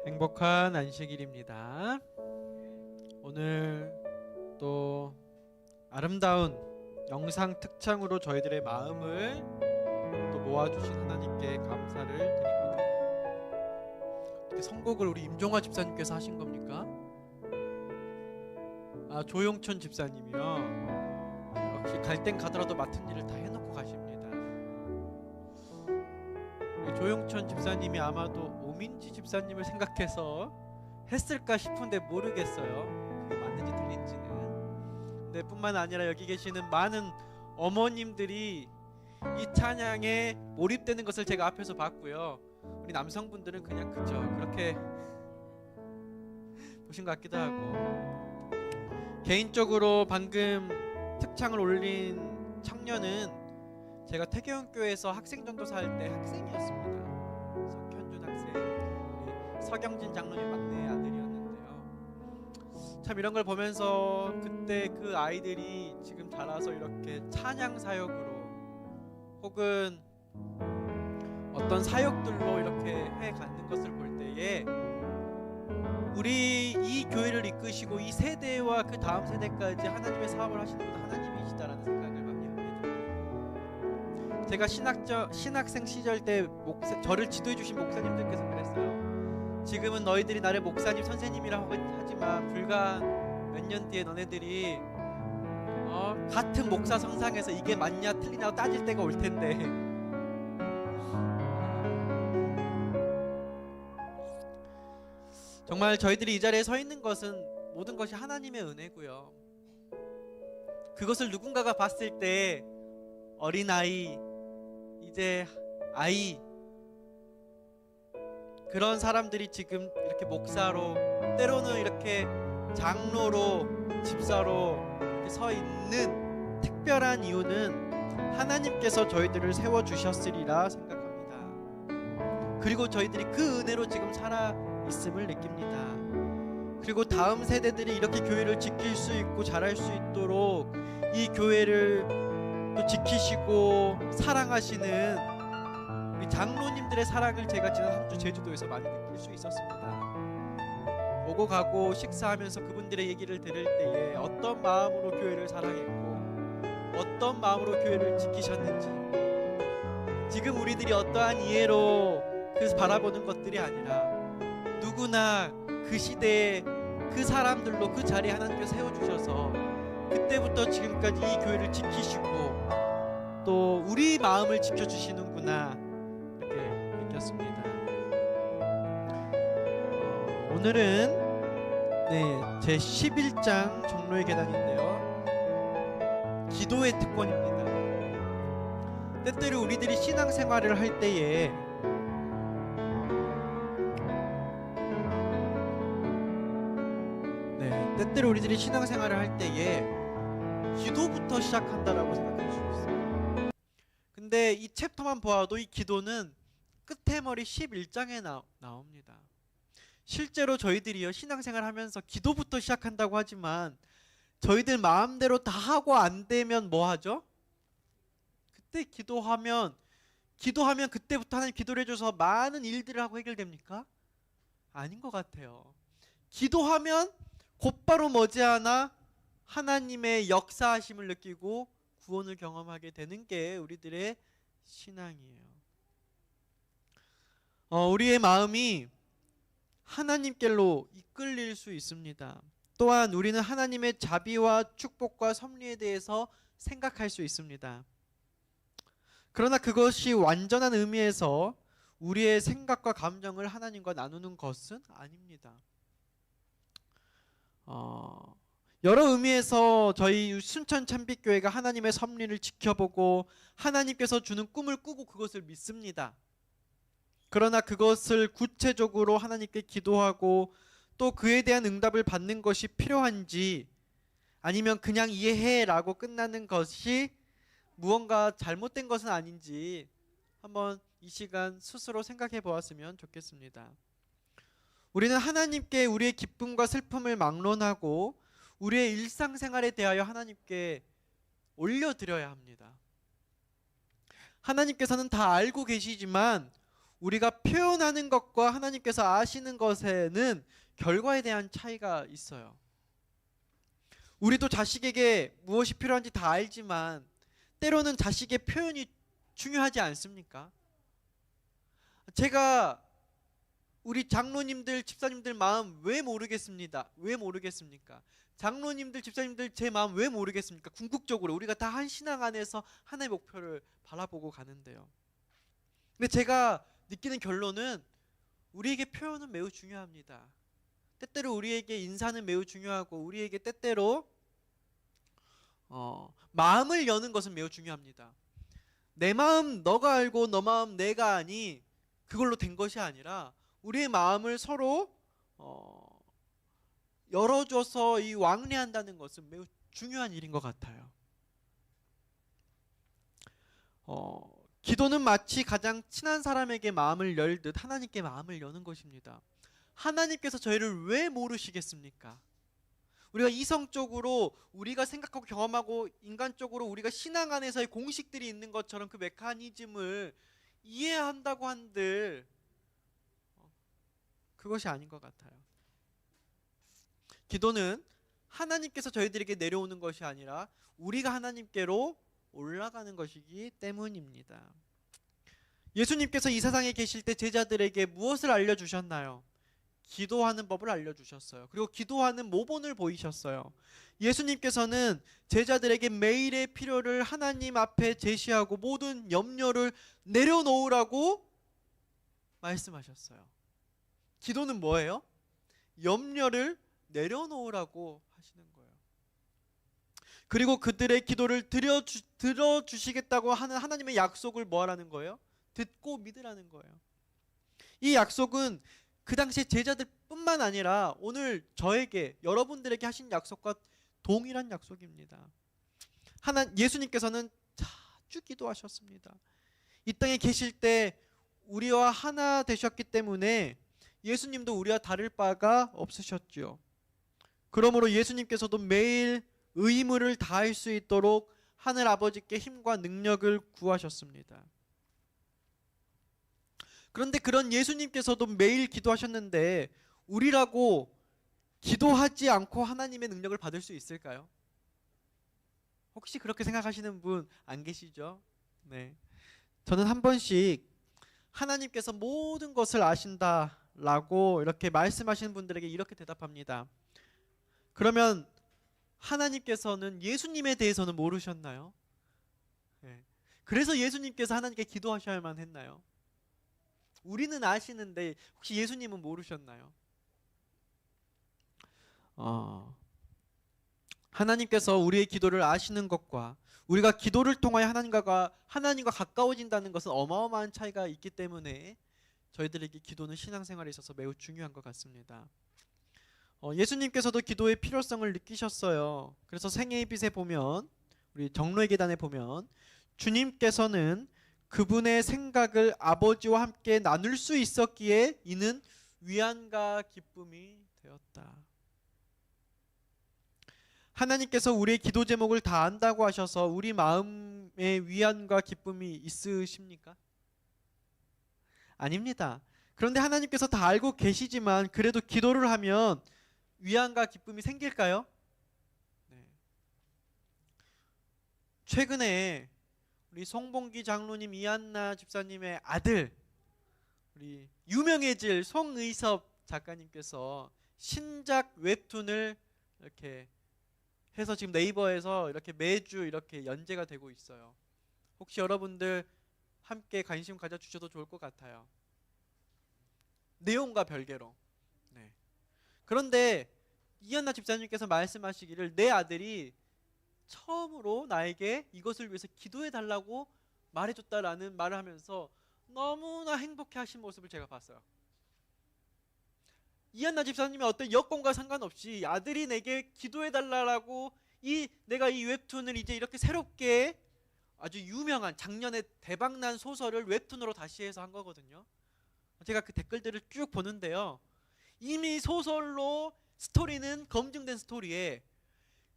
행복한 안식일입니다. 오늘 또 아름다운 영상 특창으로 저희들의 마음을 또 모아주신 하나님께 감사를 드립니다. 어떻게 선곡을 우리 임종화 집사님께서 하신 겁니까? 조용천 집사님이요. 역시 갈 땐 가더라도 맡은 일을 다 해놓고 가십니다. 조용천 집사님이 아마도 오민지 집사님을 생각해서 했을까 싶은데 모르겠어요. 그게 맞는지 틀린지는. 근데 뿐만 아니라 여기 계시는 많은 어머님들이 이 찬양에 몰입되는 것을 제가 앞에서 봤고요. 우리 남성분들은 그냥 그렇게 보신 것 같기도 하고, 개인적으로 방금 특창을 올린 청년은 제가 태교훈교회에서 학생전도사 할 때 학생이었습니다. 석현준 학생, 서경진 장로님 막내 아들이었는데요. 참 이런 걸 보면서 그때 그 아이들이 지금 자라서 이렇게 찬양 사역으로 혹은 어떤 사역들로 이렇게 해가는 것을 볼 때에 우리 이 교회를 이끄시고 이 세대와 그 다음 세대까지 하나님의 사업을 하시는 분 하나님이시다라는 생각을 많이 합니다. 제가 신학생 시절 때 저를 지도해 주신 목사님들께서 그랬어요. 지금은 너희들이 나를 목사님 선생님이라고 하지만 불과 몇 년 뒤에 너네들이 같은 목사 성상에서 이게 맞냐 틀리냐고 따질 때가 올 텐데 정말 저희들이 이 자리에 서 있는 것은 모든 것이 하나님의 은혜고요. 그것을 누군가가 봤을 때 어린아이, 이제 아이, 그런 사람들이 지금 이렇게 목사로, 때로는 이렇게 장로로, 집사로 이렇게 서 있는 특별한 이유는 하나님께서 저희들을 세워주셨으리라 생각합니다. 그리고 저희들이 그 은혜로 지금 살아 있음을 느낍니다. 그리고 다음 세대들이 이렇게 교회를 지킬 수 있고 잘할 수 있도록 이 교회를 또 지키시고 사랑하시는 우리 장로님들의 사랑을 제가 지난 한 주 제주도에서 많이 느낄 수 있었습니다. 오고 가고 식사하면서 그분들의 얘기를 들을 때에 어떤 마음으로 교회를 사랑했고 어떤 마음으로 교회를 지키셨는지, 지금 우리들이 어떠한 이해로 그 바라보는 것들이 아니라 누구나 그 시대에 그 사람들로 그 자리에 하나님께서 세워주셔서 그때부터 지금까지 이 교회를 지키시고 또 우리 마음을 지켜주시는구나 이렇게 느꼈습니다. 오늘은 제 11장 종로의 계단인데요, 기도의 특권입니다. 때때로 우리들이 신앙생활을 할 때에 기도부터 시작한다라고 생각할 수 있어요. 근데 이 챕터만 보아도 이 기도는 끝에머리 11장에 나옵니다. 실제로 저희들이요, 신앙생활 하면서 기도부터 시작한다고 하지만 저희들 마음대로 다 하고 안 되면 뭐 하죠? 그때 기도하면 그때부터 하나님 기도를 해줘서 많은 일들을 하고 해결됩니까? 아닌 것 같아요. 기도하면 곧바로 머지않아 하나님의 역사하심을 느끼고 구원을 경험하게 되는 게 우리들의 신앙이에요. 우리의 마음이 하나님께로 이끌릴 수 있습니다. 또한 우리는 하나님의 자비와 축복과 섭리에 대해서 생각할 수 있습니다. 그러나 그것이 완전한 의미에서 우리의 생각과 감정을 하나님과 나누는 것은 아닙니다. 여러 의미에서 저희 순천 참빛교회가 하나님의 섭리를 지켜보고 하나님께서 주는 꿈을 꾸고 그것을 믿습니다. 그러나 그것을 구체적으로 하나님께 기도하고 또 그에 대한 응답을 받는 것이 필요한지, 아니면 그냥 이해해라고 끝나는 것이 무언가 잘못된 것은 아닌지 한번 이 시간 스스로 생각해 보았으면 좋겠습니다. 우리는 하나님께 우리의 기쁨과 슬픔을 막론하고 우리의 일상생활에 대하여 하나님께 올려드려야 합니다. 하나님께서는 다 알고 계시지만 우리가 표현하는 것과 하나님께서 아시는 것에는 결과에 대한 차이가 있어요. 우리도 자식에게 무엇이 필요한지 다 알지만 때로는 자식의 표현이 중요하지 않습니까? 제가 우리 장로님들, 집사님들 마음 왜 모르겠습니다. 왜 모르겠습니까? 장로님들, 집사님들 제 마음 왜 모르겠습니까? 궁극적으로 우리가 다 한 신앙 안에서 하나의 목표를 바라보고 가는데요. 근데 제가 느끼는 결론은 우리에게 표현은 매우 중요합니다. 때때로 우리에게 인사는 매우 중요하고 우리에게 때때로 마음을 여는 것은 매우 중요합니다. 내 마음 너가 알고 너 마음 내가 아니 그걸로 된 것이 아니라 우리의 마음을 서로 열어줘서 이 왕래한다는 것은 매우 중요한 일인 것 같아요. 기도는 마치 가장 친한 사람에게 마음을 열듯 하나님께 마음을 여는 것입니다. 하나님께서 저희를 왜 모르시겠습니까? 우리가 이성적으로 우리가 생각하고 경험하고 인간적으로 우리가 신앙 안에서의 공식들이 있는 것처럼 그 메커니즘을 이해한다고 한들 그것이 아닌 것 같아요. 기도는 하나님께서 저희들에게 내려오는 것이 아니라 우리가 하나님께로 올라가는 것이기 때문입니다. 예수님께서 이 세상에 계실 때 제자들에게 무엇을 알려주셨나요? 기도하는 법을 알려주셨어요. 그리고 기도하는 모본을 보이셨어요. 예수님께서는 제자들에게 매일의 필요를 하나님 앞에 제시하고 모든 염려를 내려놓으라고 말씀하셨어요. 기도는 뭐예요? 염려를 내려놓으라고 하시는 거예요. 그리고 그들의 기도를 들어주시겠다고 하는 하나님의 약속을 뭐 하라는 거예요? 듣고 믿으라는 거예요. 이 약속은 그 당시에 제자들뿐만 아니라 오늘 저에게 여러분들에게 하신 약속과 동일한 약속입니다. 예수님께서는 자주 기도하셨습니다. 이 땅에 계실 때 우리와 하나 되셨기 때문에 예수님도 우리와 다를 바가 없으셨죠. 그러므로 예수님께서도 매일 의무를 다할 수 있도록 하늘 아버지께 힘과 능력을 구하셨습니다. 그런데 그런 예수님께서도 매일 기도하셨는데 우리라고 기도하지 않고 하나님의 능력을 받을 수 있을까요? 혹시 그렇게 생각하시는 분 안 계시죠? 네. 저는 한 번씩 하나님께서 모든 것을 아신다라고 이렇게 말씀하시는 분들에게 이렇게 대답합니다. 그러면 하나님께서는 예수님에 대해서는 모르셨나요? 네. 그래서 예수님께서 하나님께 기도하셔야만 했나요? 우리는 아시는데 혹시 예수님은 모르셨나요? 하나님께서 우리의 기도를 아시는 것과 우리가 기도를 통하여 하나님과 가까워진다는 것은 어마어마한 차이가 있기 때문에 저희들에게 기도는 신앙생활에 있어서 매우 중요한 것 같습니다. 예수님께서도 기도의 필요성을 느끼셨어요. 그래서 생애의 빛에 보면 우리 정로의 계단에 보면 주님께서는 그분의 생각을 아버지와 함께 나눌 수 있었기에 이는 위안과 기쁨이 되었다. 하나님께서 우리의 기도 제목을 다 안다고 하셔서 우리 마음에 위안과 기쁨이 있으십니까? 아닙니다. 그런데 하나님께서 다 알고 계시지만 그래도 기도를 하면 위안과 기쁨이 생길까요? 네. 최근에 우리 송봉기 장로님, 이한나 집사님의 아들, 우리 유명해질 송의섭 작가님께서 신작 웹툰을 이렇게 해서 지금 네이버에서 이렇게 매주 이렇게 연재가 되고 있어요. 혹시 여러분들 함께 관심 가져주셔도 좋을 것 같아요. 내용과 별개로. 네. 그런데 이한나 집사님께서 말씀하시기를 내 아들이 처음으로 나에게 이것을 위해서 기도해 달라고 말해줬다라는 말을 하면서 너무나 행복해 하신 모습을 제가 봤어요. 이한나 집사님의 어떤 여건과 상관없이 아들이 내게 기도해 달라고 내가 이 웹툰을 이제 이렇게 새롭게 아주 유명한 작년에 대박난 소설을 웹툰으로 다시 해서 한 거거든요. 제가 그 댓글들을 쭉 보는데요. 이미 소설로 스토리는 검증된 스토리에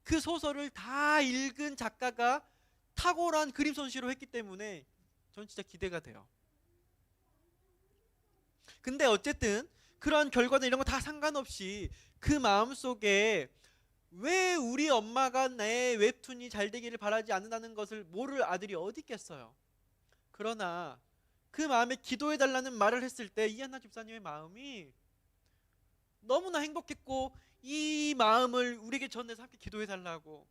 그 소설을 다 읽은 작가가 탁월한 그림 솜씨로 했기 때문에 전 진짜 기대가 돼요. 근데 어쨌든 그러한 결과나 이런 거 다 상관없이 그 마음속에 왜 우리 엄마가 내 웹툰이 잘 되기를 바라지 않는다는 것을 모를 아들이 어디 있겠어요. 그러나 그 마음에 기도해달라는 말을 했을 때 이한나 집사님의 마음이 너무나 행복했고, 이 마음을 우리에게 전해서 함께 기도해달라고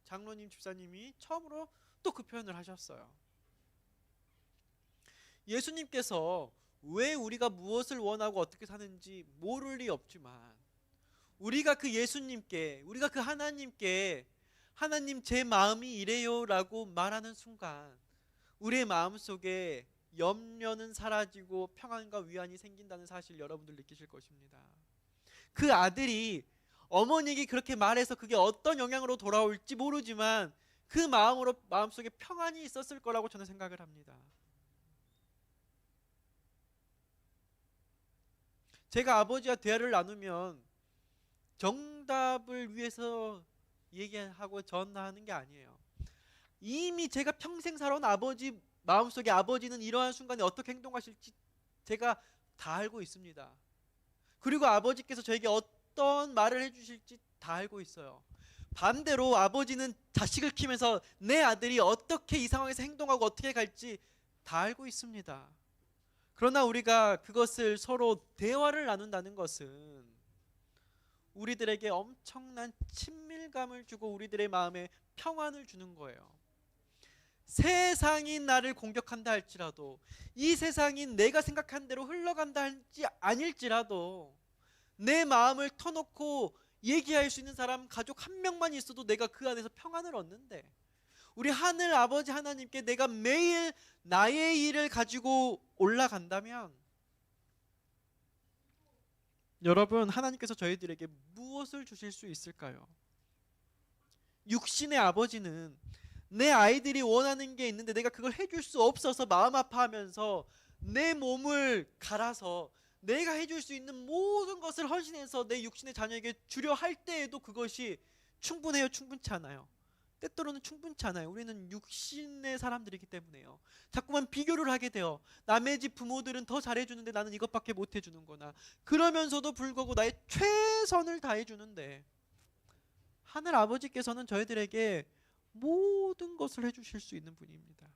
장로님 집사님이 처음으로 또 그 표현을 하셨어요. 예수님께서 왜 우리가 무엇을 원하고 어떻게 사는지 모를 리 없지만, 우리가 그 예수님께, 우리가 그 하나님께 하나님 제 마음이 이래요 라고 말하는 순간 우리의 마음속에 염려는 사라지고 평안과 위안이 생긴다는 사실 여러분들 느끼실 것입니다. 그 아들이 어머니에게 그렇게 말해서 그게 어떤 영향으로 돌아올지 모르지만 그 마음속에 평안이 있었을 거라고 저는 생각을 합니다. 제가 아버지와 대화를 나누면 정답을 위해서 얘기하고 전하는 게 아니에요. 이미 제가 평생 살아온 아버지 마음속에 아버지는 이러한 순간에 어떻게 행동하실지 제가 다 알고 있습니다. 그리고 아버지께서 저에게 어떤 말을 해주실지 다 알고 있어요. 반대로 아버지는 자식을 키우면서 내 아들이 어떻게 이 상황에서 행동하고 어떻게 갈지 다 알고 있습니다. 그러나 우리가 그것을 서로 대화를 나눈다는 것은 우리들에게 엄청난 친밀감을 주고 우리들의 마음에 평안을 주는 거예요. 세상이 나를 공격한다 할지라도, 이 세상이 내가 생각한 대로 흘러간다 할지 아닐지라도 내 마음을 터놓고 얘기할 수 있는 사람, 가족 한 명만 있어도 내가 그 안에서 평안을 얻는데, 우리 하늘 아버지 하나님께 내가 매일 나의 일을 가지고 올라간다면 여러분, 하나님께서 저희들에게 무엇을 주실 수 있을까요? 육신의 아버지는 내 아이들이 원하는 게 있는데 내가 그걸 해줄 수 없어서 마음 아파하면서 내 몸을 갈아서 내가 해줄 수 있는 모든 것을 헌신해서 내 육신의 자녀에게 주려 할 때에도 그것이 충분해요? 충분치 않아요? 때때로는 충분치 않아요. 우리는 육신의 사람들이기 때문에요. 자꾸만 비교를 하게 돼요. 남의 집 부모들은 더 잘해주는데 나는 이것밖에 못 해주는구나. 그러면서도 불구하고 나의 최선을 다해주는데 하늘 아버지께서는 저희들에게 모든 것을 해주실 수 있는 분입니다.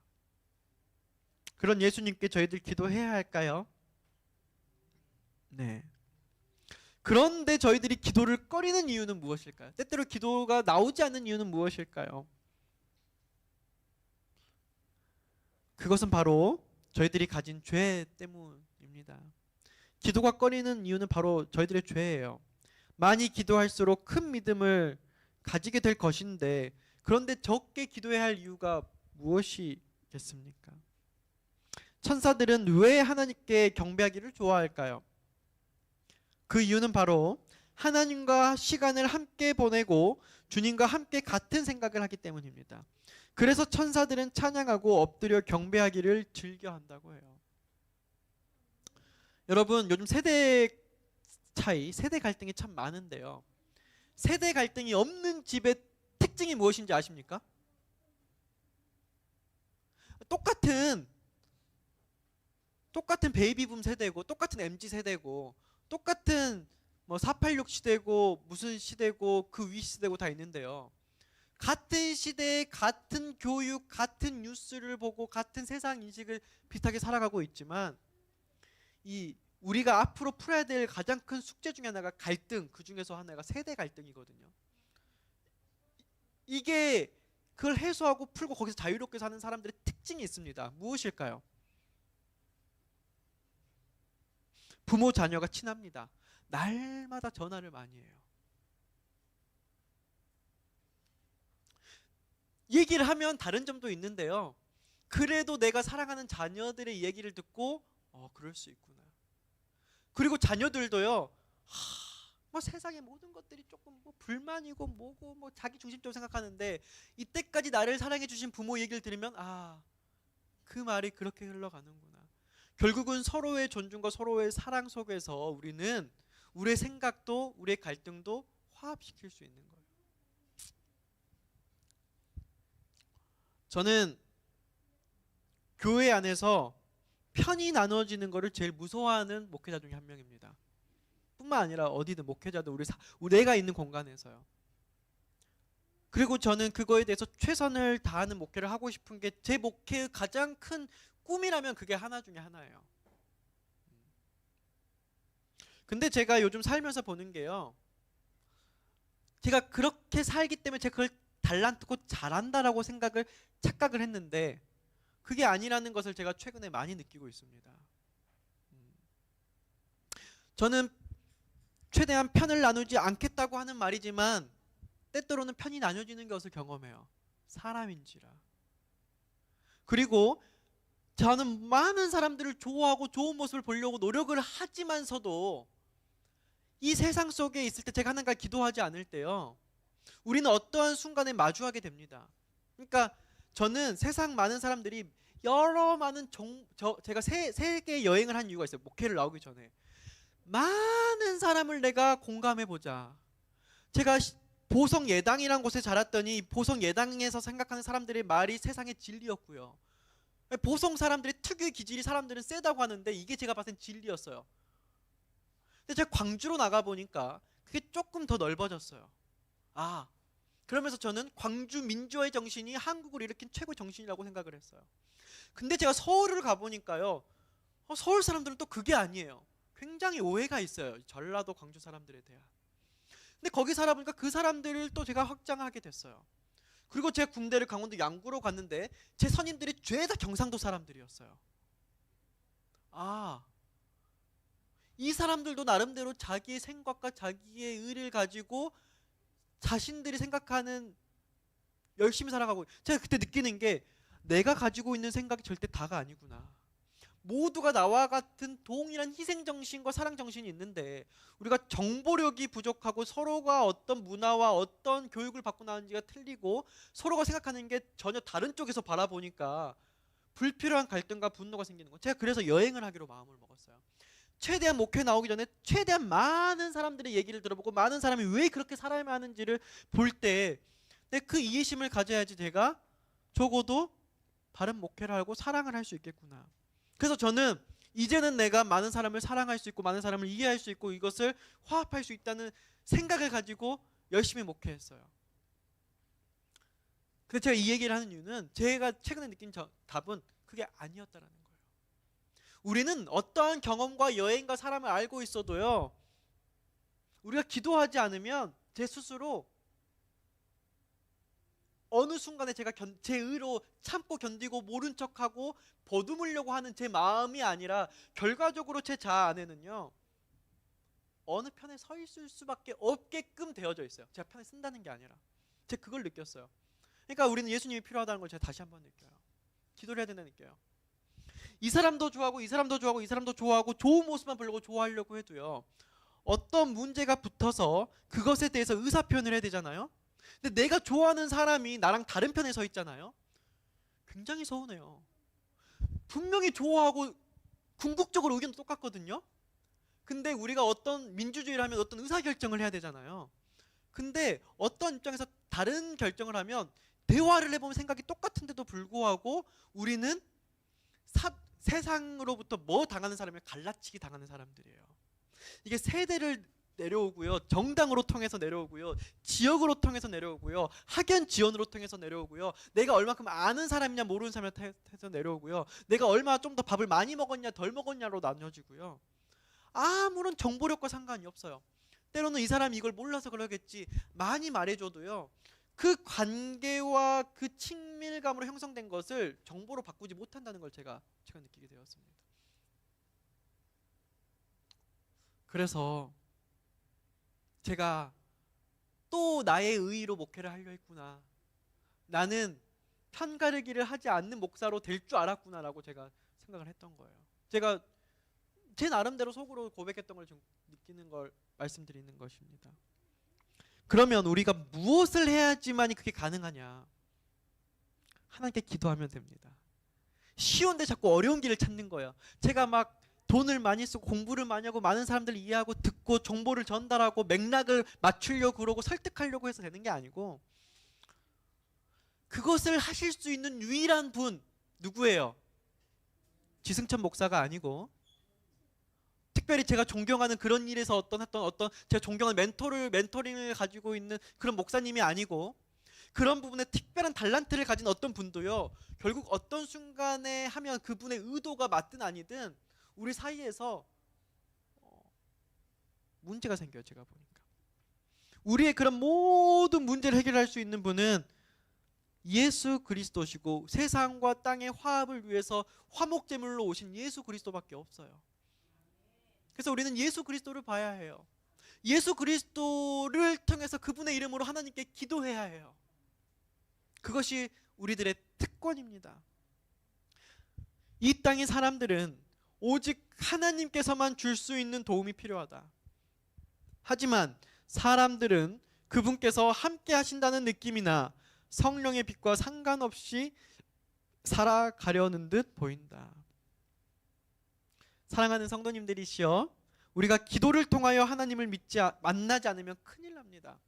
그런 예수님께 저희들 기도해야 할까요? 네. 그런데 저희들이 기도를 꺼리는 이유는 무엇일까요? 때때로 기도가 나오지 않는 이유는 무엇일까요? 그것은 바로 저희들이 가진 죄 때문입니다. 기도가 꺼리는 이유는 바로 저희들의 죄예요. 많이 기도할수록 큰 믿음을 가지게 될 것인데, 그런데 적게 기도해야 할 이유가 무엇이겠습니까? 천사들은 왜 하나님께 경배하기를 좋아할까요? 그 이유는 바로 하나님과 시간을 함께 보내고 주님과 함께 같은 생각을 하기 때문입니다. 그래서 천사들은 찬양하고 엎드려 경배하기를 즐겨한다고 해요. 여러분, 요즘 세대 차이, 세대 갈등이 참 많은데요. 세대 갈등이 없는 집의 특징이 무엇인지 아십니까? 똑같은 베이비붐 세대고, 똑같은 MZ 세대고, 똑같은 486 시대고 무슨 시대고 그 위 시대고 다 있는데요. 같은 시대에 같은 교육, 같은 뉴스를 보고 같은 세상 인식을 비슷하게 살아가고 있지만, 이 우리가 앞으로 풀어야 될 가장 큰 숙제 중에 하나가 갈등, 그 중에서 하나가 세대 갈등이거든요. 이게 그걸 해소하고 풀고 거기서 자유롭게 사는 사람들의 특징이 있습니다. 무엇일까요? 부모 자녀가 친합니다. 날마다 전화를 많이 해요. 얘기를 하면 다른 점도 있는데요. 그래도 내가 사랑하는 자녀들의 얘기를 듣고 그럴 수 있구나. 그리고 자녀들도요. 세상의 모든 것들이 조금 불만이고 뭐고 자기 중심적으로 생각하는데, 이때까지 나를 사랑해 주신 부모 얘기를 들으면 그 말이 그렇게 흘러가는구나. 결국은 서로의 존중과 서로의 사랑 속에서 우리는 우리의 생각도 우리의 갈등도 화합시킬 수 있는 거예요. 저는 교회 안에서 편이 나눠지는 거를 제일 무서워하는 목회자 중에 한 명입니다. 뿐만 아니라 어디든 목회자도 내가 있는 공간에서요. 그리고 저는 그거에 대해서 최선을 다하는 목회를 하고 싶은 게 제 목회의 가장 큰 꿈이라면 그게 하나 중에 하나예요. 근데 제가 요즘 살면서 보는 게요, 제가 그렇게 살기 때문에 제가 그걸 달란트고 잘한다라고 착각을 했는데 그게 아니라는 것을 제가 최근에 많이 느끼고 있습니다. 저는 최대한 편을 나누지 않겠다고 하는 말이지만 때때로는 편이 나눠지는 것을 경험해요. 사람인지라. 그리고 저는 많은 사람들을 좋아하고 좋은 모습을 보려고 노력을 하지만서도 이 세상 속에 있을 때 제가 하나님께 기도하지 않을 때요, 우리는 어떠한 순간에 마주하게 됩니다. 그러니까 저는 세상 많은 사람들이 여러 많은 제가 세계 여행을 한 이유가 있어요. 목회를 나오기 전에 많은 사람을 내가 공감해보자. 제가 보성 예당이라는 곳에 자랐더니 보성 예당에서 생각하는 사람들의 말이 세상의 진리였고요. 보성 사람들의 특유의 기질이 사람들은 세다고 하는데 이게 제가 봤을 땐 진리였어요. 근데 제가 광주로 나가보니까 그게 조금 더 넓어졌어요. 그러면서 저는 광주 민주화의 정신이 한국을 일으킨 최고의 정신이라고 생각을 했어요. 근데 제가 서울을 가보니까요, 서울 사람들은 또 그게 아니에요. 굉장히 오해가 있어요. 전라도 광주 사람들에 대한. 근데 거기 살아보니까 그 사람들을 또 제가 확장하게 됐어요. 그리고 제가 군대를 강원도 양구로 갔는데 제 선임들이 죄다 경상도 사람들이었어요. 이 사람들도 나름대로 자기의 생각과 자기의 의를 가지고 자신들이 생각하는 열심히 살아가고, 제가 그때 느끼는 게 내가 가지고 있는 생각이 절대 다가 아니구나. 모두가 나와 같은 동일한 희생정신과 사랑정신이 있는데 우리가 정보력이 부족하고 서로가 어떤 문화와 어떤 교육을 받고 나왔는지가 틀리고 서로가 생각하는 게 전혀 다른 쪽에서 바라보니까 불필요한 갈등과 분노가 생기는 거예요. 제가 그래서 여행을 하기로 마음을 먹었어요. 최대한 목회 나오기 전에 최대한 많은 사람들의 얘기를 들어보고 많은 사람이 왜 그렇게 살아야 하는지를 볼 때 그 이해심을 가져야지 제가 적어도 바른 목회를 하고 사랑을 할 수 있겠구나. 그래서 저는 이제는 내가 많은 사람을 사랑할 수 있고 많은 사람을 이해할 수 있고 이것을 화합할 수 있다는 생각을 가지고 열심히 목회했어요. 근데 제가 이 얘기를 하는 이유는 제가 최근에 느낀 답은 그게 아니었다라는 거예요. 우리는 어떠한 경험과 여행과 사람을 알고 있어도요, 우리가 기도하지 않으면 제 스스로 어느 순간에 제가 제 의로 참고 견디고 모른 척하고 버듬으려고 하는 제 마음이 아니라 결과적으로 제 자아 안에는요, 어느 편에 서 있을 수밖에 없게끔 되어져 있어요. 제가 편에 쓴다는 게 아니라 제가 그걸 느꼈어요. 그러니까 우리는 예수님이 필요하다는 걸 제가 다시 한번 느껴요. 기도를 해야 된다는 느껴요. 이 사람도 좋아하고 이 사람도 좋아하고 이 사람도 좋아하고 좋은 모습만 보려고 좋아하려고 해도요, 어떤 문제가 붙어서 그것에 대해서 의사표현을 해야 되잖아요. 근데 내가 좋아하는 사람이 나랑 다른 편에 서 있잖아요. 굉장히 서운해요. 분명히 좋아하고 궁극적으로 의견도 똑같거든요. 근데 우리가 어떤 민주주의를 하면 어떤 의사결정을 해야 되잖아요. 근데 어떤 입장에서 다른 결정을 하면 대화를 해보면 생각이 똑같은데도 불구하고 우리는 세상으로부터 뭐 당하는 사람이 갈라치기 당하는 사람들이에요. 이게 세대를 내려오고요, 정당으로 통해서 내려오고요, 지역으로 통해서 내려오고요, 학연 지원으로 통해서 내려오고요, 내가 얼마큼 아는 사람이냐 모르는 사람이냐 해서 내려오고요, 내가 얼마나 좀 더 밥을 많이 먹었냐 덜 먹었냐로 나눠지고요. 아무런 정보력과 상관이 없어요. 때로는 이 사람이 이걸 몰라서 그러겠지 많이 말해줘도요, 그 관계와 그 친밀감으로 형성된 것을 정보로 바꾸지 못한다는 걸 제가 느끼게 되었습니다. 그래서 제가 또 나의 의의로 목회를 하려 했구나, 나는 편가르기를 하지 않는 목사로 될 줄 알았구나라고 제가 생각을 했던 거예요. 제가 제 나름대로 속으로 고백했던 걸 좀 느끼는 걸 말씀드리는 것입니다. 그러면 우리가 무엇을 해야지만이 그게 가능하냐? 하나님께 기도하면 됩니다. 쉬운데 자꾸 어려운 길을 찾는 거예요. 제가 막 돈을 많이 쓰고 공부를 많이 하고 많은 사람들을 이해하고 듣고 정보를 전달하고 맥락을 맞추려고 그러고 설득하려고 해서 되는 게 아니고, 그것을 하실 수 있는 유일한 분 누구예요? 지승천 목사가 아니고, 특별히 제가 존경하는 그런 일에서 어떤 제가 존경하는 멘토링을 가지고 있는 그런 목사님이 아니고, 그런 부분에 특별한 달란트를 가진 어떤 분도요, 결국 어떤 순간에 하면 그분의 의도가 맞든 아니든 우리 사이에서 문제가 생겨요. 제가 보니까 우리의 그런 모든 문제를 해결할 수 있는 분은 예수 그리스도시고, 세상과 땅의 화합을 위해서 화목제물로 오신 예수 그리스도밖에 없어요. 그래서 우리는 예수 그리스도를 봐야 해요. 예수 그리스도를 통해서 그분의 이름으로 하나님께 기도해야 해요. 그것이 우리들의 특권입니다. 이 땅의 사람들은 오직 하나님께서만 줄 수 있는 도움이 필요하다. 하지만 사람들은 그분께서 함께 하신다는 느낌이나 성령의 빛과 상관없이 살아가려는 듯 보인다. 사랑하는 성도님들이시여, 우리가 기도를 통하여 하나님을 만나지 않으면 큰일 납니다.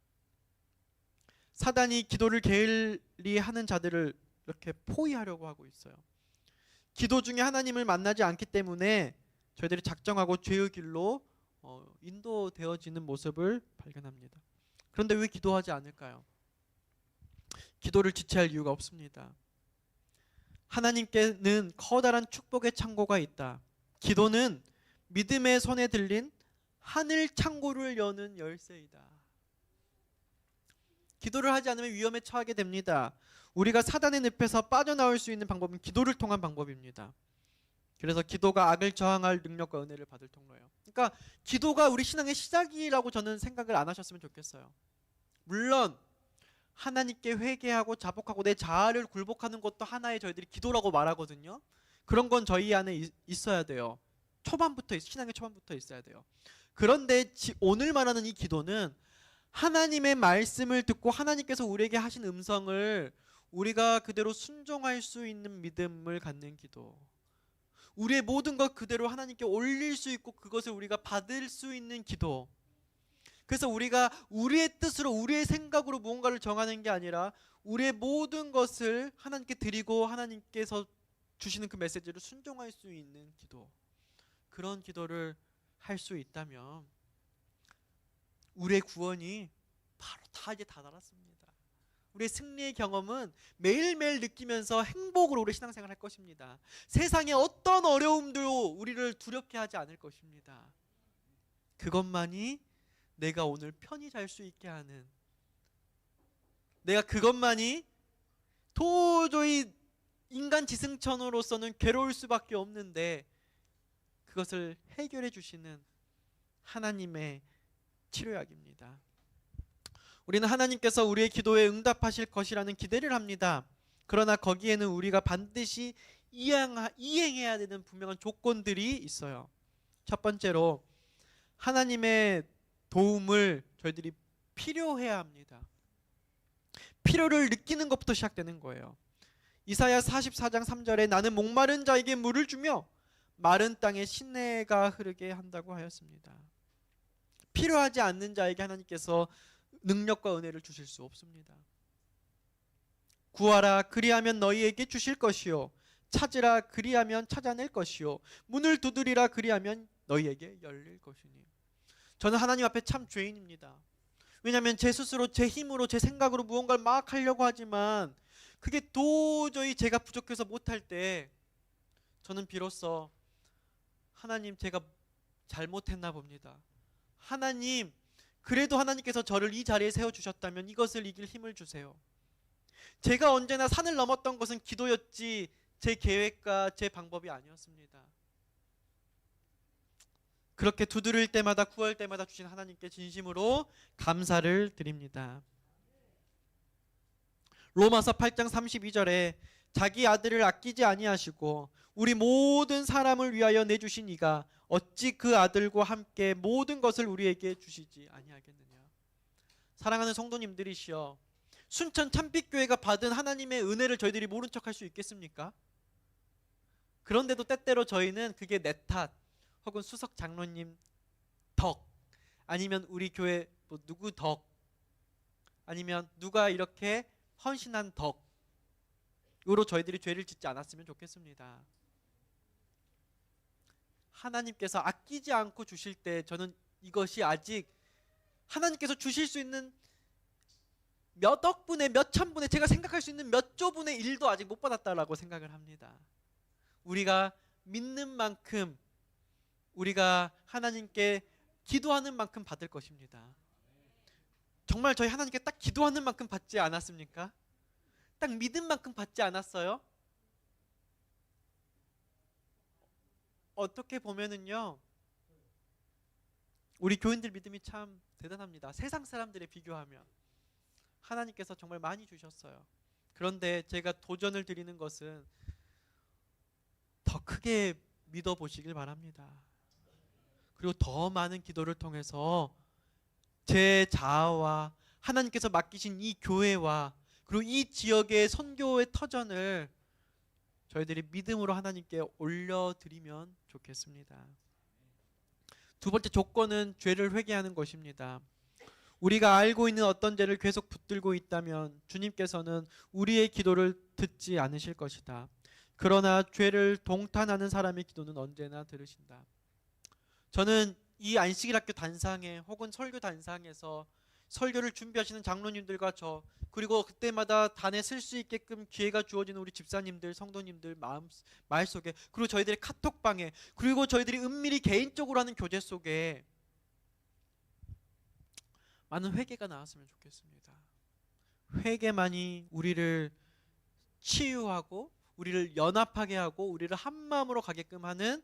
사단이 기도를 게을리하는 자들을 이렇게 포위하려고 하고 있어요. 기도 중에 하나님을 만나지 않기 때문에 저희들이 작정하고 죄의 길로 인도되어지는 모습을 발견합니다. 그런데 왜 기도하지 않을까요? 기도를 지체할 이유가 없습니다. 하나님께는 커다란 축복의 창고가 있다. 기도는 믿음의 손에 들린 하늘 창고를 여는 열쇠이다. 기도를 하지 않으면 위험에 처하게 됩니다. 우리가 사단의 늪에서 빠져나올 수 있는 방법은 기도를 통한 방법입니다. 그래서 기도가 악을 저항할 능력과 은혜를 받을 통로예요. 그러니까 기도가 우리 신앙의 시작이라고 저는 생각을 안 하셨으면 좋겠어요. 물론 하나님께 회개하고 자복하고 내 자아를 굴복하는 것도 하나의 저희들이 기도라고 말하거든요. 그런 건 저희 안에 있어야 돼요. 신앙의 초반부터 있어야 돼요. 그런데 오늘 말하는 이 기도는 하나님의 말씀을 듣고 하나님께서 우리에게 하신 음성을 우리가 그대로 순종할 수 있는 믿음을 갖는 기도, 우리의 모든 것 그대로 하나님께 올릴 수 있고 그것을 우리가 받을 수 있는 기도. 그래서 우리가 우리의 뜻으로 우리의 생각으로 무언가를 정하는 게 아니라 우리의 모든 것을 하나님께 드리고 하나님께서 주시는 그 메시지를 순종할 수 있는 기도, 그런 기도를 할 수 있다면 우리의 구원이 바로 이제 다 달았습니다. 우리의 승리의 경험은 매일매일 느끼면서 행복으로 우리 신앙생활 할 것입니다. 세상의 어떤 어려움도 우리를 두렵게 하지 않을 것입니다. 그것만이 내가 오늘 편히 잘 수 있게 하는, 내가 그것만이 도저히 인간 지승천으로서는 괴로울 수밖에 없는데 그것을 해결해 주시는 하나님의 치료약입니다. 우리는 하나님께서 우리의 기도에 응답하실 것이라는 기대를 합니다. 그러나 거기에는 우리가 반드시 이행해야 되는 분명한 조건들이 있어요. 첫 번째로 하나님의 도움을 저희들이 필요해야 합니다. 필요를 느끼는 것부터 시작되는 거예요. 이사야 44장 3절에 나는 목마른 자에게 물을 주며 마른 땅에 시내가 흐르게 한다고 하였습니다. 필요하지 않는 자에게 하나님께서 능력과 은혜를 주실 수 없습니다. 구하라 그리하면 너희에게 주실 것이요 찾으라 그리하면 찾아낼 것이요 문을 두드리라 그리하면 너희에게 열릴 것이니. 저는 하나님 앞에 참 죄인입니다. 왜냐하면 제 스스로 제 힘으로 제 생각으로 무언가를 막 하려고 하지만 그게 도저히 제가 부족해서 못할 때 저는 비로소 하나님 제가 잘못했나 봅니다. 하나님 그래도 하나님께서 저를 이 자리에 세워주셨다면 이것을 이길 힘을 주세요. 제가 언제나 산을 넘었던 것은 기도였지 제 계획과 제 방법이 아니었습니다. 그렇게 두드릴 때마다 구할 때마다 주신 하나님께 진심으로 감사를 드립니다. 로마서 8장 32절에 자기 아들을 아끼지 아니하시고 우리 모든 사람을 위하여 내주신 이가 어찌 그 아들과 함께 모든 것을 우리에게 주시지 아니하겠느냐. 사랑하는 성도님들이시여, 순천 참빛교회가 받은 하나님의 은혜를 저희들이 모른 척할 수 있겠습니까? 그런데도 때때로 저희는 그게 내 탓 혹은 수석 장로님 덕, 아니면 우리 교회 뭐 누구 덕, 아니면 누가 이렇게 헌신한 덕으로 저희들이 죄를 짓지 않았으면 좋겠습니다. 하나님께서 아끼지 않고 주실 때 저는 이것이 아직 하나님께서 주실 수 있는 몇 억분의 몇 천분의 제가 생각할 수 있는 몇 조분의 1도 아직 못 받았다라고 생각을 합니다. 우리가 믿는 만큼 우리가 하나님께 기도하는 만큼 받을 것입니다. 정말 저희 하나님께 딱 기도하는 만큼 받지 않았습니까? 딱 믿은 만큼 받지 않았어요? 어떻게 보면은요, 우리 교인들 믿음이 참 대단합니다. 세상 사람들에 비교하면 하나님께서 정말 많이 주셨어요. 그런데 제가 도전을 드리는 것은 더 크게 믿어보시길 바랍니다. 그리고 더 많은 기도를 통해서 제 자아와 하나님께서 맡기신 이 교회와 그리고 이 지역의 선교의 터전을 저희들이 믿음으로 하나님께 올려드리면 좋겠습니다. 두 번째 조건은 죄를 회개하는 것입니다. 우리가 알고 있는 어떤 죄를 계속 붙들고 있다면 주님께서는 우리의 기도를 듣지 않으실 것이다. 그러나 죄를 동탄하는 사람의 기도는 언제나 들으신다. 저는 이 안식일 학교 단상에 혹은 설교 단상에서 설교를 준비하시는 장로님들과 저 그리고 그때마다 단에 쓸 수 있게끔 기회가 주어지는 우리 집사님들, 성도님들 말 속에 그리고 저희들의 카톡방에 그리고 저희들이 은밀히 개인적으로 하는 교제 속에 많은 회개가 나왔으면 좋겠습니다. 회개만이 우리를 치유하고 우리를 연합하게 하고 우리를 한 마음으로 가게끔 하는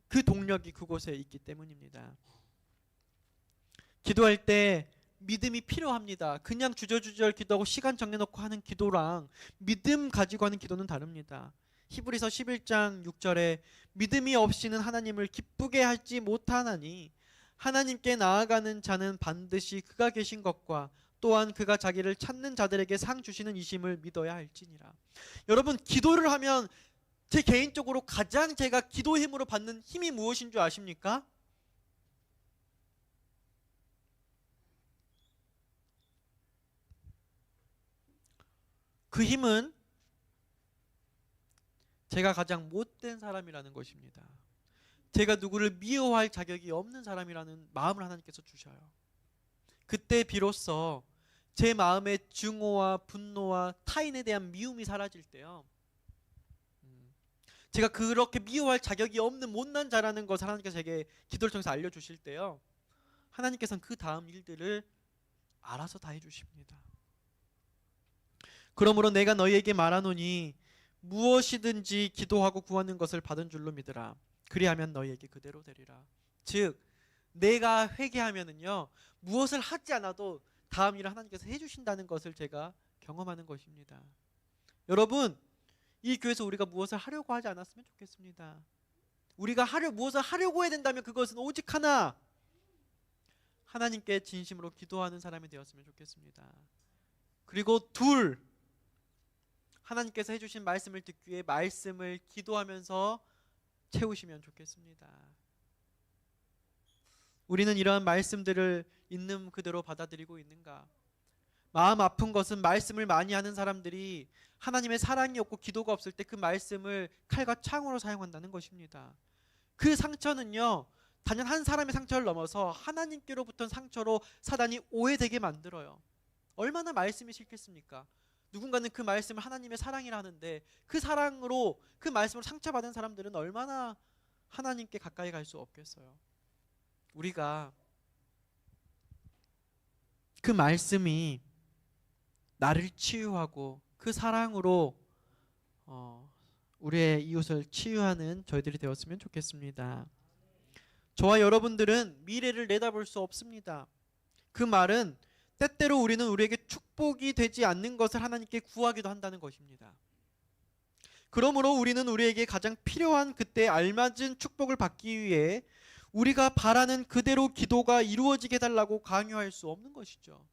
그 동력이 그곳에 있기 때문입니다. 기도할 때 믿음이 필요합니다. 그냥 주저주저 기도하고 시간 정해놓고 하는 기도랑 믿음 가지고 하는 기도는 다릅니다. 히브리서 11장 6절에 믿음이 없이는 하나님을 기쁘게 하지 못하나니 하나님께 나아가는 자는 반드시 그가 계신 것과 또한 그가 자기를 찾는 자들에게 상 주시는 이심을 믿어야 할지니라. 여러분, 기도를 하면 제 개인적으로 가장 제가 기도 힘으로 받는 힘이 무엇인 줄 아십니까? 그 힘은 제가 가장 못된 사람이라는 것입니다. 제가 누구를 미워할 자격이 없는 사람이라는 마음을 하나님께서 주셔요. 그때 비로소 제 마음의 증오와 분노와 타인에 대한 미움이 사라질 때요, 제가 그렇게 미워할 자격이 없는 못난 자라는 것을 하나님께서 제게 기도를 통해서 알려주실 때요, 하나님께서는 그 다음 일들을 알아서 다 해주십니다. 그러므로 내가 너희에게 말하노니 무엇이든지 기도하고 구하는 것을 받은 줄로 믿으라. 그리하면 너희에게 그대로 되리라. 즉 내가 회개하면은요, 무엇을 하지 않아도 다음 일을 하나님께서 해주신다는 것을 제가 경험하는 것입니다. 여러분, 이 교회에서 우리가 무엇을 하려고 하지 않았으면 좋겠습니다. 우리가 무엇을 하려고 해야 된다면 그것은 오직 하나, 하나님께 진심으로 기도하는 사람이 되었으면 좋겠습니다. 그리고 둘, 하나님께서 해주신 말씀을 듣기 위해 말씀을 기도하면서 채우시면 좋겠습니다. 우리는 이러한 말씀들을 있는 그대로 받아들이고 있는가? 마음 아픈 것은 말씀을 많이 하는 사람들이 하나님의 사랑이 없고 기도가 없을 때 그 말씀을 칼과 창으로 사용한다는 것입니다. 그 상처는요, 단연 한 사람의 상처를 넘어서 하나님께로부터 상처로 사단이 오해되게 만들어요. 얼마나 말씀이 싫겠습니까? 누군가는 그 말씀을 하나님의 사랑이라 하는데 그 사랑으로 그 말씀으로 상처받은 사람들은 얼마나 하나님께 가까이 갈 수 없겠어요. 우리가 그 말씀이 나를 치유하고 그 사랑으로 우리의 이웃을 치유하는 저희들이 되었으면 좋겠습니다. 저와 여러분들은 미래를 내다볼 수 없습니다. 그 말은 때때로 우리는 우리에게 축복이 되지 않는 것을 하나님께 구하기도 한다는 것입니다. 그러므로 우리는 우리에게 가장 필요한 그때 알맞은 축복을 받기 위해 우리가 바라는 그대로 기도가 이루어지게 해달라고 강요할 수 없는 것이죠.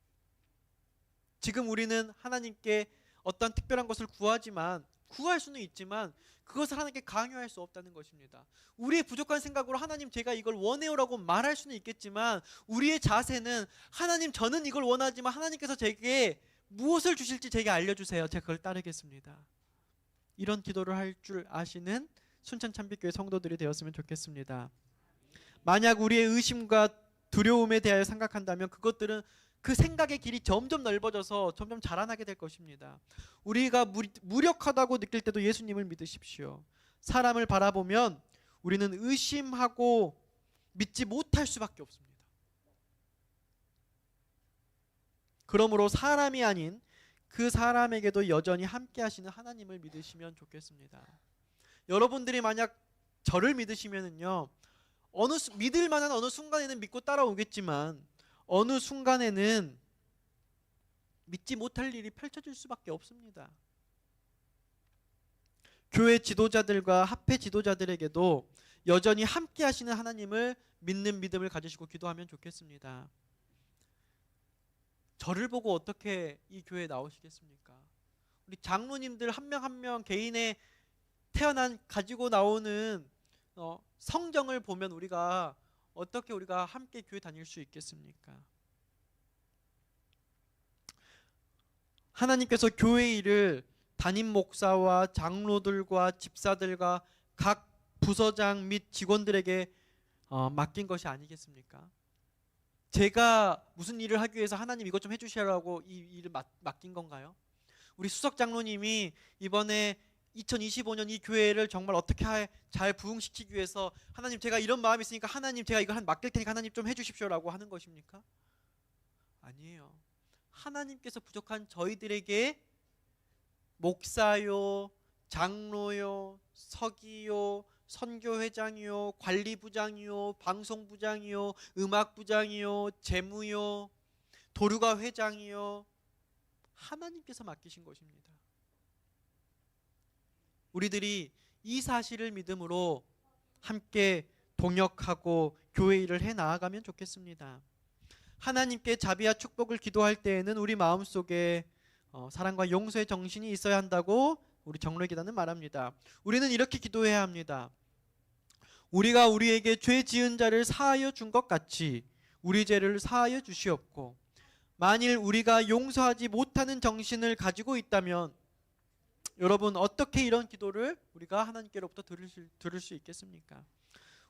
지금 우리는 하나님께 어떤 특별한 것을 구할 수는 있지만 그것을 하나님께 강요할 수 없다는 것입니다. 우리의 부족한 생각으로 하나님 제가 이걸 원해요라고 말할 수는 있겠지만 우리의 자세는 하나님 저는 이걸 원하지만 하나님께서 제게 무엇을 주실지 제게 알려주세요. 제가 그걸 따르겠습니다. 이런 기도를 할 줄 아시는 순천 참빛교회 성도들이 되었으면 좋겠습니다. 만약 우리의 의심과 두려움에 대하여 생각한다면 그것들은 그 생각의 길이 점점 넓어져서 점점 자라나게 될 것입니다. 우리가 무력하다고 느낄 때도 예수님을 믿으십시오. 사람을 바라보면 우리는 의심하고 믿지 못할 수밖에 없습니다. 그러므로 사람이 아닌 그 사람에게도 여전히 함께 하시는 하나님을 믿으시면 좋겠습니다. 여러분들이 만약 저를 믿으시면은요, 믿을 만한 어느 순간에는 믿고 따라오겠지만 어느 순간에는 믿지 못할 일이 펼쳐질 수밖에 없습니다. 교회 지도자들과 합회 지도자들에게도 여전히 함께 하시는 하나님을 믿는 믿음을 가지시고 기도하면 좋겠습니다. 저를 보고 어떻게 이 교회에 나오시겠습니까? 우리 장로님들 한 명 한 명 개인의 가지고 나오는 성정을 보면 어떻게 우리가 함께 교회 다닐 수 있겠습니까? 하나님께서 교회 일을 담임 목사와 장로들과 집사들과 각 부서장 및 직원들에게 맡긴 것이 아니겠습니까? 제가 무슨 일을 하기 위해서 하나님 이것 좀 해주시라고 이 일을 맡긴 건가요? 우리 수석 장로님이 이번에 2025년 이 교회를 정말 어떻게 잘 부흥시키기 위해서 하나님 제가 이런 마음이 있으니까 하나님 제가 이거 맡길 테니까 하나님 좀 해주십시오라고 하는 것입니까? 아니에요. 하나님께서 부족한 저희들에게 목사요, 장로요, 서기요, 선교회장이요, 관리부장이요, 방송부장이요, 음악부장이요, 재무요, 도류가 회장이요, 하나님께서 맡기신 것입니다. 우리들이 이 사실을 믿음으로 함께 동역하고 교회 일을 해 나아가면 좋겠습니다. 하나님께 자비와 축복을 기도할 때에는 우리 마음속에 사랑과 용서의 정신이 있어야 한다고 우리 정로기도는 말합니다. 우리는 이렇게 기도해야 합니다. 우리가 우리에게 죄 지은 자를 사하여 준 것 같이 우리 죄를 사하여 주시옵고, 만일 우리가 용서하지 못하는 정신을 가지고 있다면 여러분 어떻게 이런 기도를 우리가 하나님께로부터 들을 수 있겠습니까?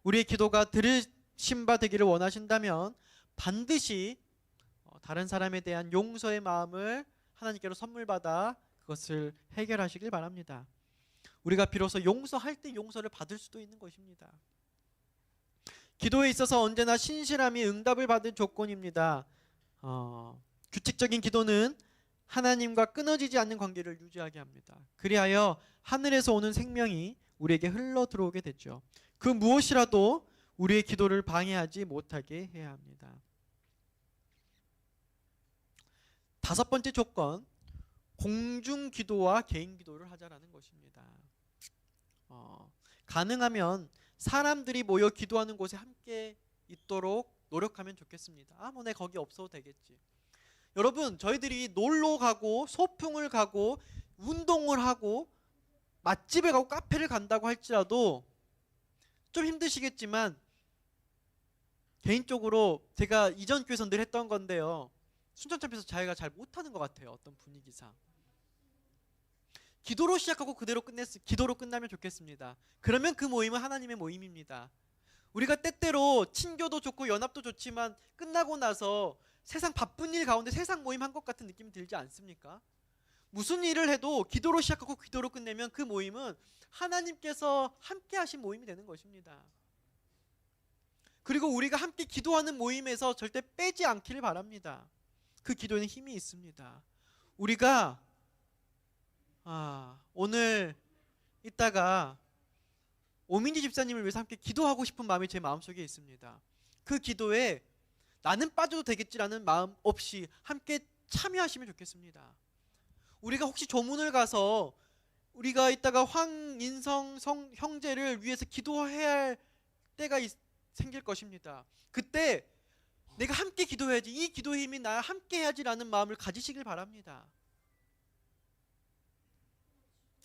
우리의 기도가 들으심 바 되기를 원하신다면 반드시 다른 사람에 대한 용서의 마음을 하나님께로 선물 받아 그것을 해결하시길 바랍니다. 우리가 비로소 용서할 때 용서를 받을 수도 있는 것입니다. 기도에 있어서 언제나 신실함이 응답을 받을 조건입니다. 규칙적인 기도는 하나님과 끊어지지 않는 관계를 유지하게 합니다. 그리하여 하늘에서 오는 생명이 우리에게 흘러 들어오게 되죠. 그 무엇이라도 우리의 기도를 방해하지 못하게 해야 합니다. 5번째 조건, 공중 기도와 개인 기도를 하자라는 것입니다. 가능하면 사람들이 모여 기도하는 곳에 함께 있도록 노력하면 좋겠습니다. 내 거기 없어도 되겠지. 여러분, 저희들이 놀러 가고 소풍을 가고 운동을 하고 맛집에 가고 카페를 간다고 할지라도 좀 힘드시겠지만, 개인적으로 제가 이전 교회에서 늘 했던 건데요, 순천참에서 자기가 잘 못하는 것 같아요. 어떤 분위기상 기도로 시작하고 기도로 끝나면 좋겠습니다. 그러면 그 모임은 하나님의 모임입니다. 우리가 때때로 친교도 좋고 연합도 좋지만 끝나고 나서 세상 바쁜 일 가운데 세상 모임 한 것 같은 느낌이 들지 않습니까? 무슨 일을 해도 기도로 시작하고 기도로 끝내면 그 모임은 하나님께서 함께 하신 모임이 되는 것입니다. 그리고 우리가 함께 기도하는 모임에서 절대 빼지 않기를 바랍니다. 그 기도에는 힘이 있습니다. 우리가 오늘 이따가 오민지 집사님을 위해서 함께 기도하고 싶은 마음이 제 마음속에 있습니다. 그 기도에 나는 빠져도 되겠지라는 마음 없이 함께 참여하시면 좋겠습니다. 우리가 혹시 조문을 가서 우리가 이따가 황인성 형제를 위해서 기도해야 할 때가 생길 것입니다. 그때 내가 함께 기도해야지, 이 기도의 힘이 나 함께 해야지라는 마음을 가지시길 바랍니다.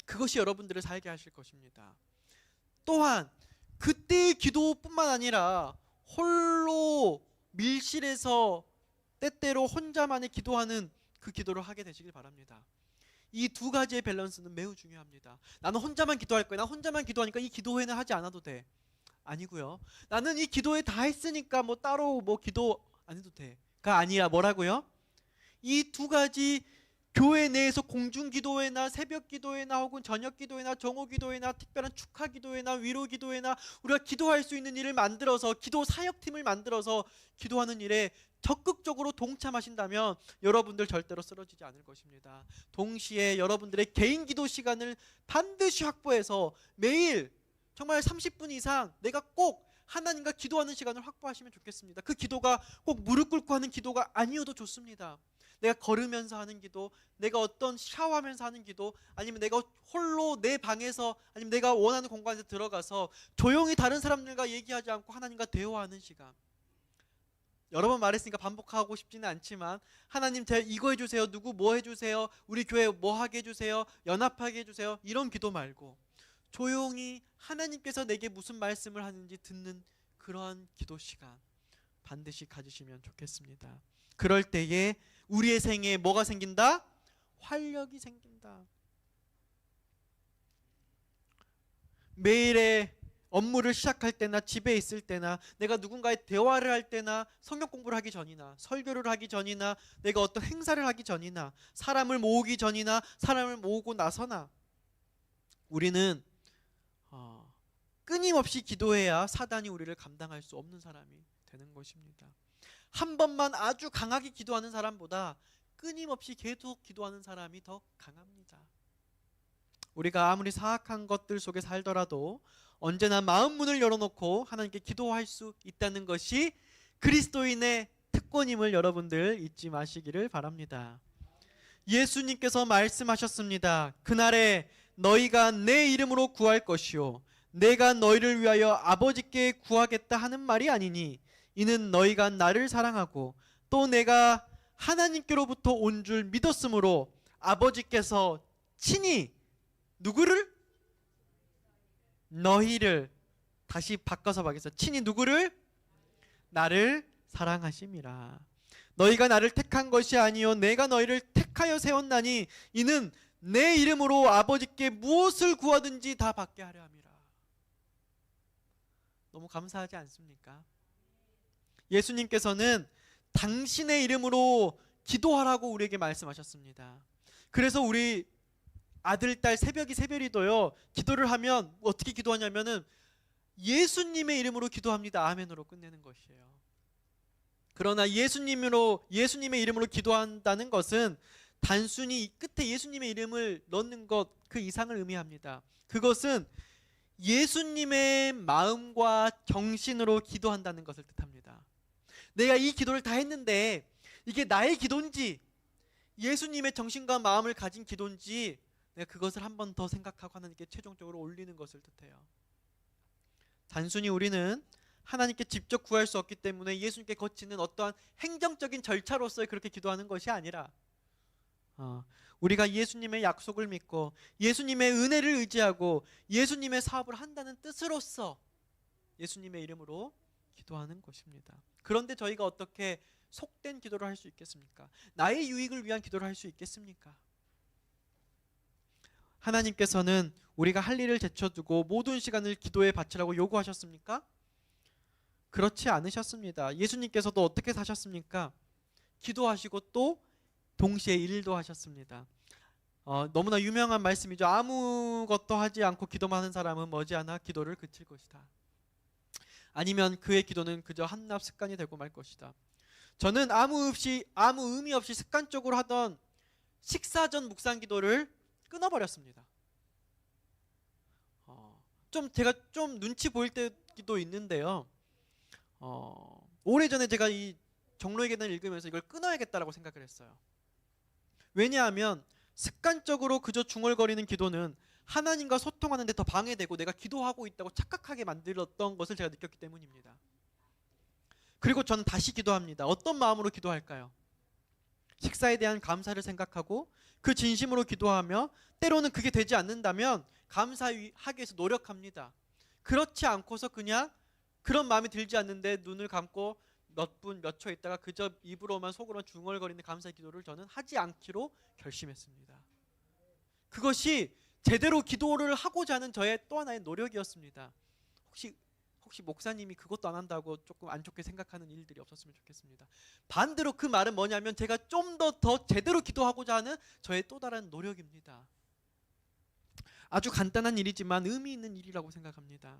그것이 여러분들을 살게 하실 것입니다. 또한 그때의 기도뿐만 아니라 홀로 밀실에서 때때로 혼자만의 기도하는 그 기도를 하게 되시길 바랍니다. 이 두 가지의 밸런스는 매우 중요합니다. 나는 혼자만 기도할 거야. 나 혼자만 기도하니까 이 기도회는 하지 않아도 돼. 아니고요. 나는 이 기도회 다 했으니까 뭐 따로 뭐 기도 안 해도 돼가 아니라 뭐라고요? 이 두 가지 교회 내에서 공중 기도회나 새벽 기도회나 혹은 저녁 기도회나 정오 기도회나 특별한 축하 기도회나 위로 기도회나 우리가 기도할 수 있는 일을 만들어서 기도 사역팀을 만들어서 기도하는 일에 적극적으로 동참하신다면 여러분들 절대로 쓰러지지 않을 것입니다. 동시에 여러분들의 개인 기도 시간을 반드시 확보해서 매일 정말 30분 이상 내가 꼭 하나님과 기도하는 시간을 확보하시면 좋겠습니다. 그 기도가 꼭 무릎 꿇고 하는 기도가 아니어도 좋습니다. 내가 걸으면서 하는 기도, 내가 어떤 샤워하면서 하는 기도, 아니면 내가 홀로 내 방에서, 아니면 내가 원하는 공간에 들어가서 조용히 다른 사람들과 얘기하지 않고 하나님과 대화하는 시간. 여러 번 말했으니까 반복하고 싶지는 않지만 하나님 제 이거 해주세요, 누구 뭐 해주세요, 우리 교회 뭐 하게 해주세요, 연합하게 해주세요, 이런 기도 말고 조용히 하나님께서 내게 무슨 말씀을 하는지 듣는 그러한 기도 시간 반드시 가지시면 좋겠습니다. 그럴 때에 우리의 생애에 뭐가 생긴다? 활력이 생긴다. 매일의 업무를 시작할 때나 집에 있을 때나 내가 누군가의 대화를 할 때나 성경 공부를 하기 전이나 설교를 하기 전이나 내가 어떤 행사를 하기 전이나 사람을 모으기 전이나 사람을 모으고 나서나 우리는 끊임없이 기도해야 사단이 우리를 감당할 수 없는 사람이 되는 것입니다. 한 번만 아주 강하게 기도하는 사람보다 끊임없이 계속 기도하는 사람이 더 강합니다. 우리가 아무리 사악한 것들 속에 살더라도 언제나 마음 문을 열어놓고 하나님께 기도할 수 있다는 것이 그리스도인의 특권임을 여러분들 잊지 마시기를 바랍니다. 예수님께서 말씀하셨습니다. 그날에 너희가 내 이름으로 구할 것이요 내가 너희를 위하여 아버지께 구하겠다 하는 말이 아니니 이는 너희가 나를 사랑하고 또 내가 하나님께로부터 온 줄 믿었으므로 아버지께서 친히 누구를? 너희를 다시 바꿔서 말하겠습니다. 친히 누구를? 나를 사랑하심이라. 너희가 나를 택한 것이 아니요 내가 너희를 택하여 세웠나니 이는 내 이름으로 아버지께 무엇을 구하든지 다 받게 하려 함이라. 너무 감사하지 않습니까? 예수님께서는 당신의 이름으로 기도하라고 우리에게 말씀하셨습니다. 그래서 우리 아들, 딸 새벽이도요 기도를 하면 어떻게 기도하냐면은 예수님의 이름으로 기도합니다. 아멘으로 끝내는 것이에요. 그러나 예수님의 이름으로 기도한다는 것은 단순히 이 끝에 예수님의 이름을 넣는 것 그 이상을 의미합니다. 그것은 예수님의 마음과 정신으로 기도한다는 것을 뜻합니다. 내가 이 기도를 다 했는데 이게 나의 기도인지 예수님의 정신과 마음을 가진 기도인지 내가 그것을 한 번 더 생각하고 하나님께 최종적으로 올리는 것을 뜻해요. 단순히 우리는 하나님께 직접 구할 수 없기 때문에 예수님께 거치는 어떠한 행정적인 절차로서 그렇게 기도하는 것이 아니라 우리가 예수님의 약속을 믿고 예수님의 은혜를 의지하고 예수님의 사업을 한다는 뜻으로서 예수님의 이름으로 기도하는 것입니다. 그런데 저희가 어떻게 속된 기도를 할 수 있겠습니까? 나의 유익을 위한 기도를 할 수 있겠습니까? 하나님께서는 우리가 할 일을 제쳐두고 모든 시간을 기도에 바치라고 요구하셨습니까? 그렇지 않으셨습니다. 예수님께서도 어떻게 사셨습니까? 기도하시고 또 동시에 일도 하셨습니다. 너무나 유명한 말씀이죠. 아무것도 하지 않고 기도만 하는 사람은 머지않아 기도를 그칠 것이다. 아니면 그의 기도는 그저 한낱 습관이 되고 말 것이다. 저는 아무 의미 없이 습관적으로 하던 식사 전 묵상 기도를 끊어버렸습니다. 제가 좀 눈치 보일 때도 있는데요. 오래전에 제가 이 종로의 계단을 읽으면서 이걸 끊어야겠다라고 생각을 했어요. 왜냐하면 습관적으로 그저 중얼거리는 기도는 하나님과 소통하는 데 더 방해되고 내가 기도하고 있다고 착각하게 만들었던 것을 제가 느꼈기 때문입니다. 그리고 저는 다시 기도합니다. 어떤 마음으로 기도할까요? 식사에 대한 감사를 생각하고 그 진심으로 기도하며 때로는 그게 되지 않는다면 감사하기 위해서 노력합니다. 그렇지 않고서 그냥 그런 마음이 들지 않는데 눈을 감고 몇 분, 몇 초 있다가 그저 입으로만 속으로만 중얼거리는 감사 기도를 저는 하지 않기로 결심했습니다. 그것이 제대로 기도를 하고자 하는 저의 또 하나의 노력이었습니다. 혹시 목사님이 그것도 안 한다고 조금 안 좋게 생각하는 일들이 없었으면 좋겠습니다. 반대로 그 말은 뭐냐면 제가 좀 더 제대로 기도하고자 하는 저의 또 다른 노력입니다. 아주 간단한 일이지만 의미 있는 일이라고 생각합니다.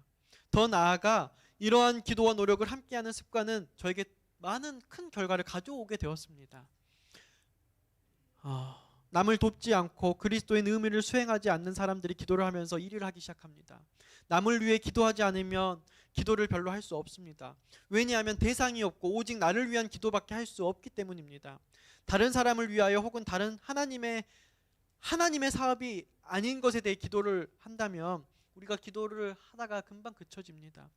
더 나아가 이러한 기도와 노력을 함께하는 습관은 저에게 많은 큰 결과를 가져오게 되었습니다. 남을 돕지 않고 그리스도의 의미를 수행하지 않는 사람들이 기도를 하면서 일을 하기 시작합니다. 남을 위해 기도하지 않으면 기도를 별로 할 수 없습니다. 왜냐하면 대상이 없고 오직 나를 위한 기도밖에 할 수 없기 때문입니다. 다른 사람을 위하여 혹은 다른 하나님의 사업이 아닌 것에 대해 기도를 한다면 우리가 기도를 하다가 금방 그쳐집니다.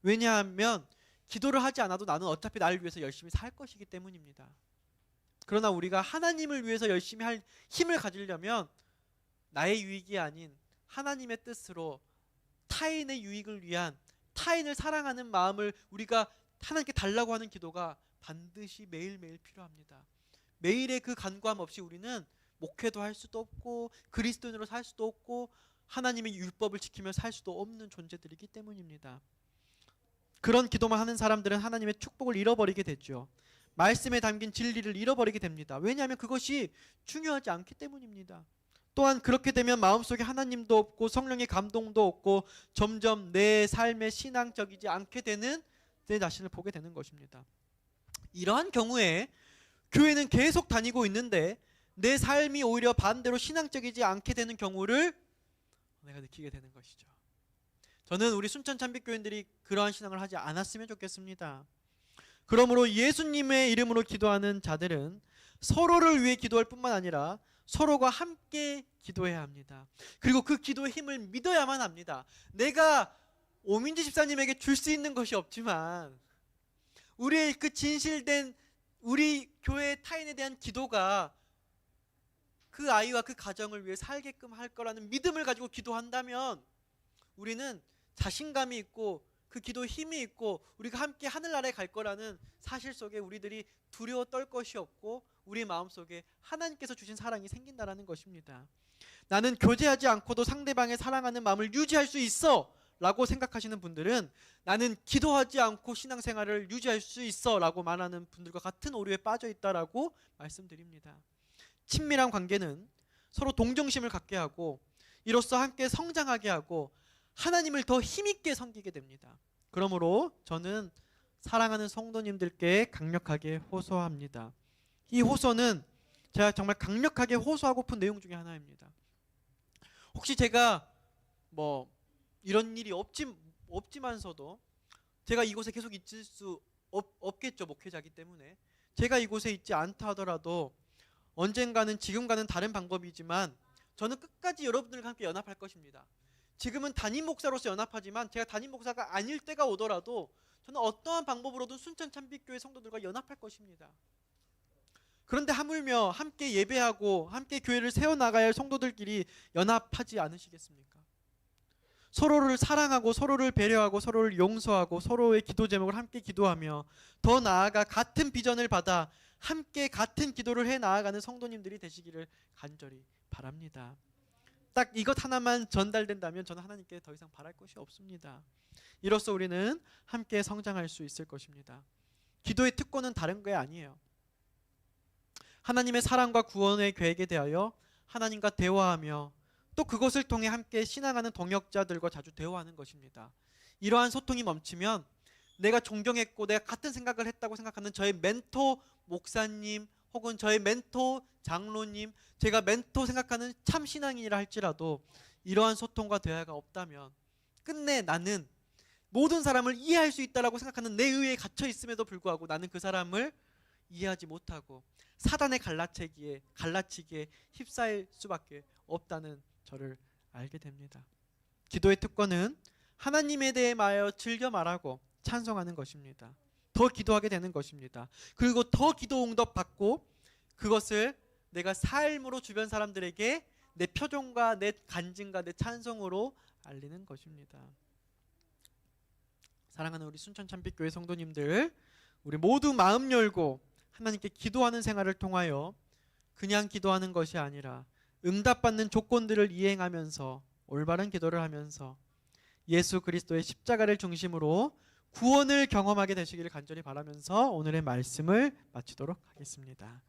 왜냐하면 기도를 하지 않아도 나는 어차피 나를 위해서 열심히 살 것이기 때문입니다. 그러나 우리가 하나님을 위해서 열심히 할 힘을 가지려면 나의 유익이 아닌 하나님의 뜻으로 타인의 유익을 위한, 타인을 사랑하는 마음을 우리가 하나님께 달라고 하는 기도가 반드시 매일매일 필요합니다. 매일의 그 간구함 없이 우리는 목회도 할 수도 없고 그리스도인으로 살 수도 없고 하나님의 율법을 지키며 살 수도 없는 존재들이기 때문입니다. 그런 기도만 하는 사람들은 하나님의 축복을 잃어버리게 되죠. 말씀에 담긴 진리를 잃어버리게 됩니다. 왜냐하면 그것이 중요하지 않기 때문입니다. 또한 그렇게 되면 마음속에 하나님도 없고 성령의 감동도 없고 점점 내 삶에 신앙적이지 않게 되는 내 자신을 보게 되는 것입니다. 이러한 경우에 교회는 계속 다니고 있는데 내 삶이 오히려 반대로 신앙적이지 않게 되는 경우를 내가 느끼게 되는 것이죠. 저는 우리 순천 참빛교인들이 그러한 신앙을 하지 않았으면 좋겠습니다. 그러므로 예수님의 이름으로 기도하는 자들은 서로를 위해 기도할 뿐만 아니라 서로가 함께 기도해야 합니다. 그리고 그 기도의 힘을 믿어야만 합니다. 내가 오민지 집사님에게 줄 수 있는 것이 없지만 우리의 그 진실된 우리 교회의 타인에 대한 기도가 그 아이와 그 가정을 위해 살게끔 할 거라는 믿음을 가지고 기도한다면 우리는 자신감이 있고 그 기도에 힘이 있고 우리가 함께 하늘나라에 갈 거라는 사실 속에 우리들이 두려워 떨 것이 없고 우리 마음속에 하나님께서 주신 사랑이 생긴다라는 것입니다. 나는 교제하지 않고도 상대방의 사랑하는 마음을 유지할 수 있어 라고 생각하시는 분들은 나는 기도하지 않고 신앙생활을 유지할 수 있어 라고 말하는 분들과 같은 오류에 빠져 있다라고 말씀드립니다. 친밀한 관계는 서로 동정심을 갖게 하고 이로써 함께 성장하게 하고 하나님을 더 힘있게 섬기게 됩니다. 그러므로 저는 사랑하는 성도님들께 강력하게 호소합니다. 이 호소는 제가 정말 강력하게 호소하고픈 내용 중에 하나입니다. 혹시 제가 이런 일이 없지만서도 제가 이곳에 계속 있을 수 없겠죠. 목회자기 때문에. 제가 이곳에 있지 않다 하더라도 언젠가는 지금과는 다른 방법이지만 저는 끝까지 여러분들과 함께 연합할 것입니다. 지금은 담임 목사로서 연합하지만 제가 담임 목사가 아닐 때가 오더라도 저는 어떠한 방법으로든 순천 참빛교회 성도들과 연합할 것입니다. 그런데 하물며 함께 예배하고 함께 교회를 세워나가야 할 성도들끼리 연합하지 않으시겠습니까? 서로를 사랑하고 서로를 배려하고 서로를 용서하고 서로의 기도 제목을 함께 기도하며 더 나아가 같은 비전을 받아 함께 같은 기도를 해 나아가는 성도님들이 되시기를 간절히 바랍니다. 딱 이것 하나만 전달된다면 저는 하나님께 더 이상 바랄 것이 없습니다. 이로써 우리는 함께 성장할 수 있을 것입니다. 기도의 특권은 다른 게 아니에요. 하나님의 사랑과 구원의 계획에 대하여 하나님과 대화하며 또 그것을 통해 함께 신앙하는 동역자들과 자주 대화하는 것입니다. 이러한 소통이 멈추면 내가 존경했고 내가 같은 생각을 했다고 생각하는 저의 멘토 목사님 혹은 저의 멘토 장로님, 제가 멘토 생각하는 참 신앙인이라 할지라도 이러한 소통과 대화가 없다면 끝내 나는 모든 사람을 이해할 수 있다라고 생각하는 내 의에 갇혀 있음에도 불구하고 나는 그 사람을 이해하지 못하고 사단의 갈라치기에 휩싸일 수밖에 없다는 저를 알게 됩니다. 기도의 특권은 하나님에 대해 즐겨 말하고 찬송하는 것입니다. 더 기도하게 되는 것입니다. 그리고 더 기도 응답 받고 그것을 내가 삶으로 주변 사람들에게 내 표정과 내 간증과 내 찬송으로 알리는 것입니다. 사랑하는 우리 순천 참빛교회 성도님들, 우리 모두 마음 열고 하나님께 기도하는 생활을 통하여 그냥 기도하는 것이 아니라 응답받는 조건들을 이행하면서 올바른 기도를 하면서 예수 그리스도의 십자가를 중심으로 구원을 경험하게 되시기를 간절히 바라면서 오늘의 말씀을 마치도록 하겠습니다.